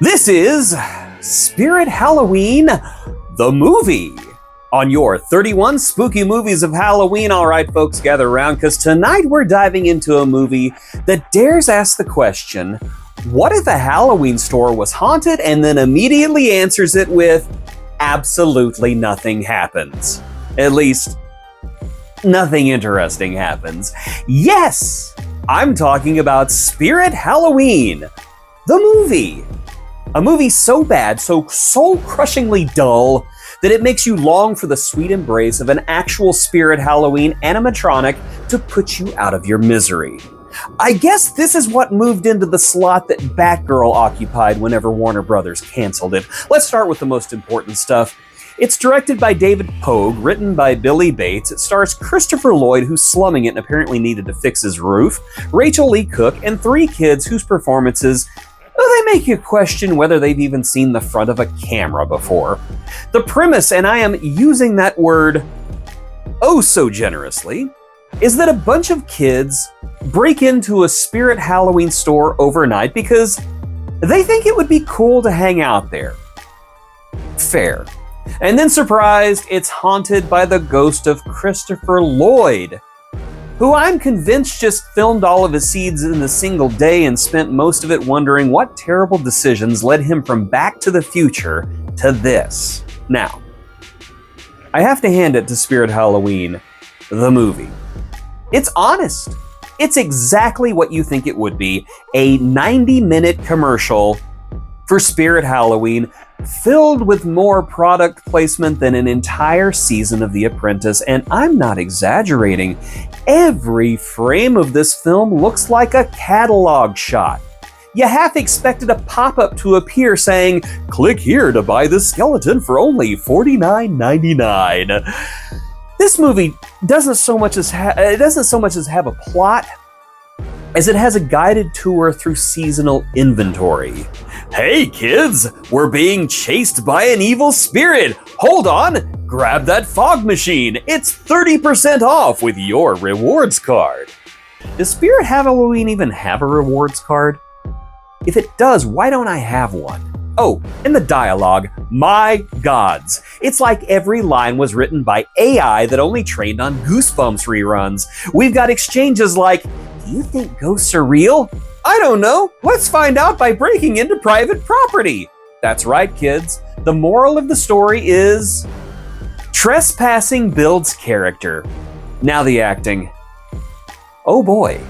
This is Spirit Halloween, the movie. On your 31 spooky movies of Halloween. All right, folks, gather around, because tonight we're diving into a movie that dares ask the question, what if a Halloween store was haunted, and then immediately answers it with, absolutely nothing happens. At least, nothing interesting happens. Yes, I'm talking about Spirit Halloween, the movie. A movie so bad, so soul-crushingly dull, that it makes you long for the sweet embrace of an actual Spirit Halloween animatronic to put you out of your misery. I guess this is what moved into the slot that Batgirl occupied whenever Warner Brothers canceled it. Let's start with the most important stuff. It's directed by David Pogue, written by Billy Bates. It stars Christopher Lloyd, who's slumming it and apparently needed to fix his roof, Rachel Lee Cook, and three kids whose performances, they make you question whether they've even seen the front of a camera before. The premise, and I am using that word oh so generously, is that a bunch of kids break into a Spirit Halloween store overnight because they think it would be cool to hang out there. Fair. And then surprised, it's haunted by the ghost of Christopher Lloyd, who I'm convinced just filmed all of his scenes in a single day and spent most of it wondering what terrible decisions led him from Back to the Future to this. Now, I have to hand it to Spirit Halloween, the movie. It's honest. It's exactly what you think it would be, a 90-minute commercial for Spirit Halloween, filled with more product placement than an entire season of The Apprentice, and I'm not exaggerating. Every frame of this film looks like a catalog shot. You half expected a pop-up to appear saying, "Click here to buy this skeleton for only $49.99. This movie doesn't so much as have a plot as it has a guided tour through seasonal inventory. Hey kids, we're being chased by an evil spirit. Hold on, grab that fog machine. It's 30% off with your rewards card. Does Spirit Halloween even have a rewards card? If it does, why don't I have one? Oh, and the dialogue, my gods. It's like every line was written by AI that only trained on Goosebumps reruns. We've got exchanges like, do you think ghosts are real? I don't know. Let's find out by breaking into private property. That's right, kids. The moral of the story is trespassing builds character. Now the acting. Oh boy.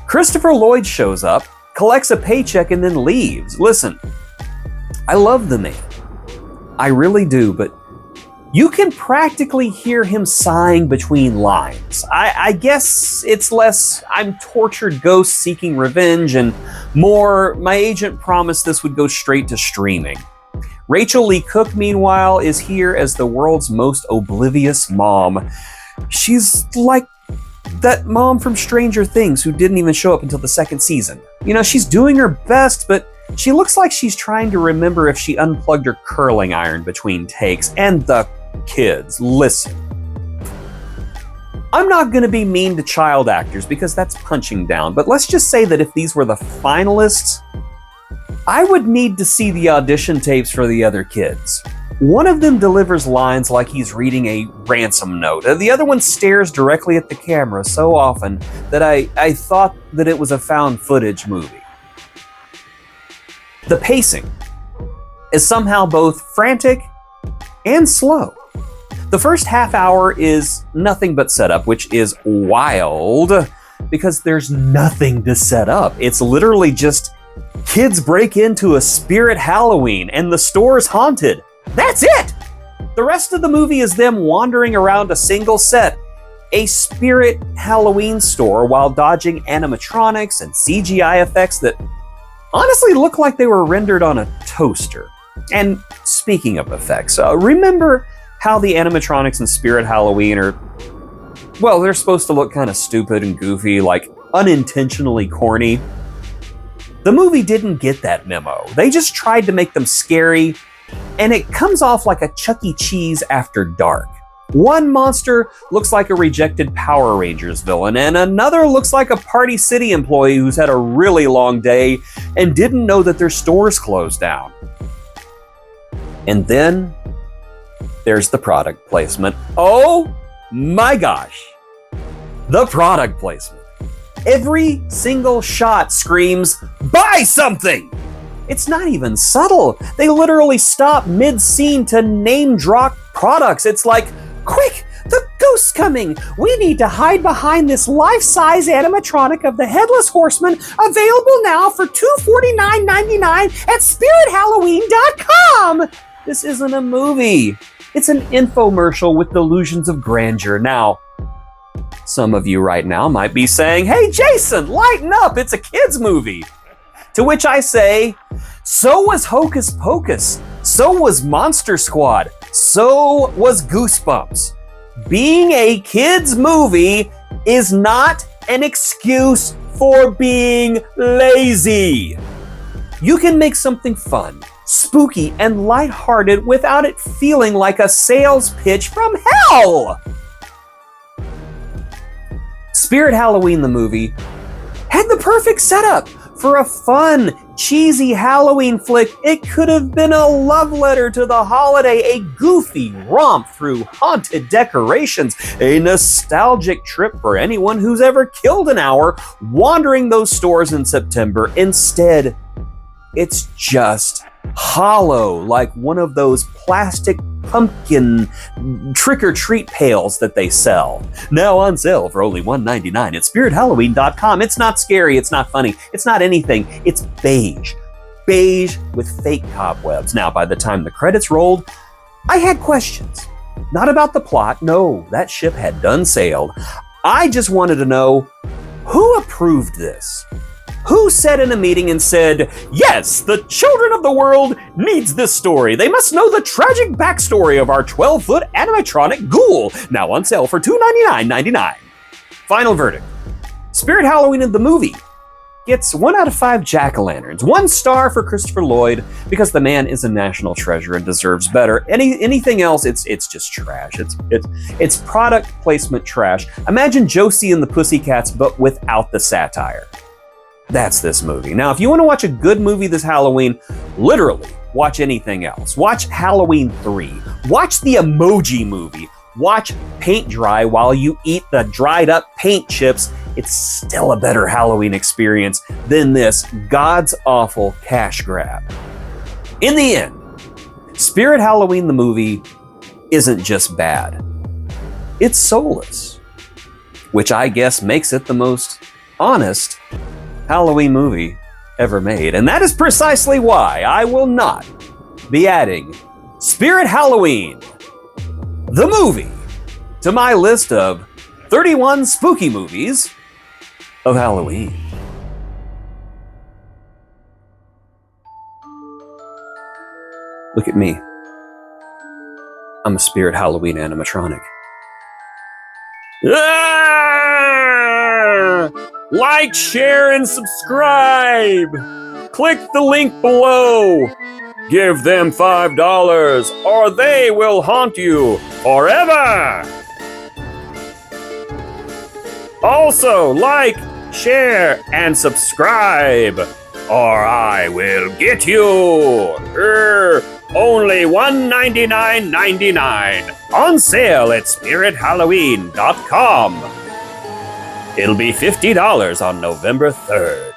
Christopher Lloyd shows up, collects a paycheck, and then leaves. Listen, I love the man. I really do, but you can practically hear him sighing between lines. I guess it's less, I'm tortured ghost seeking revenge, and more, my agent promised this would go straight to streaming. Rachel Lee Cook, meanwhile, is here as the world's most oblivious mom. She's like that mom from Stranger Things who didn't even show up until the second season. You know, she's doing her best, but she looks like she's trying to remember if she unplugged her curling iron between takes. And the kids, listen. I'm not going to be mean to child actors because that's punching down, but let's just say that if these were the finalists, I would need to see the audition tapes for the other kids. One of them delivers lines like he's reading a ransom note. The other one stares directly at the camera so often that I thought that it was a found footage movie. The pacing is somehow both frantic and slow. The first half hour is nothing but setup, which is wild because there's nothing to set up. It's literally just kids break into a Spirit Halloween and the store's haunted. That's it! The rest of the movie is them wandering around a single set, a Spirit Halloween store, while dodging animatronics and CGI effects that honestly look like they were rendered on a toaster. And speaking of effects, remember how the animatronics in Spirit Halloween are, well, they're supposed to look kind of stupid and goofy, like unintentionally corny? The movie didn't get that memo. They just tried to make them scary, and it comes off like a Chuck E. Cheese after dark. One monster looks like a rejected Power Rangers villain, and another looks like a Party City employee who's had a really long day and didn't know that their stores closed down. And then there's the product placement. Oh my gosh, the product placement. Every single shot screams, buy something! It's not even subtle. They literally stop mid-scene to name drop products. It's like, quick, the ghost's coming. We need to hide behind this life-size animatronic of the Headless Horseman, available now for $249.99 at SpiritHalloween.com. This isn't a movie. It's an infomercial with delusions of grandeur. Now, some of you right now might be saying, hey, Jason, lighten up. It's a kid's movie. To which I say, so was Hocus Pocus. So was Monster Squad. So was Goosebumps. Being a kid's movie is not an excuse for being lazy. You can make something fun, spooky, and lighthearted without it feeling like a sales pitch from hell. Spirit Halloween the movie had the perfect setup for a fun, cheesy Halloween flick. It could have been a love letter to the holiday, a goofy romp through haunted decorations, a nostalgic trip for anyone who's ever killed an hour wandering those stores in September. Instead, it's just hollow, like one of those plastic pumpkin trick-or-treat pails that they sell. Now on sale for only $1.99 at SpiritHalloween.com. It's not scary, it's not funny, it's not anything. It's beige. Beige with fake cobwebs. Now, by the time the credits rolled, I had questions. Not about the plot, no, that ship had done sailed. I just wanted to know, who approved this? Who sat in a meeting and said, yes, the children of the world needs this story. They must know the tragic backstory of our 12-foot animatronic ghoul, now on sale for $299.99. Final verdict. Spirit Halloween in the movie gets 1 out of 5 jack-o'-lanterns, 1 star for Christopher Lloyd, because the man is a national treasure and deserves better. Anything else, it's just trash. It's product placement trash. Imagine Josie and the Pussycats, but without the satire. That's this movie. Now, if you want to watch a good movie this Halloween, literally watch anything else. Watch Halloween 3. Watch the Emoji Movie. Watch paint dry while you eat the dried up paint chips. It's still a better Halloween experience than this God's awful cash grab. In the end, Spirit Halloween the movie isn't just bad. It's soulless, which I guess makes it the most honest Halloween movie ever made. And that is precisely why I will not be adding Spirit Halloween, the movie, to my list of 31 spooky movies of Halloween. Look at me. I'm a Spirit Halloween animatronic. Like, share, and subscribe. Click the link below. Give them $5 or they will haunt you forever. Also, like, share, and subscribe or I will get you. Only $199.99 on sale at SpiritHalloween.com. It'll be $50 on November 3rd.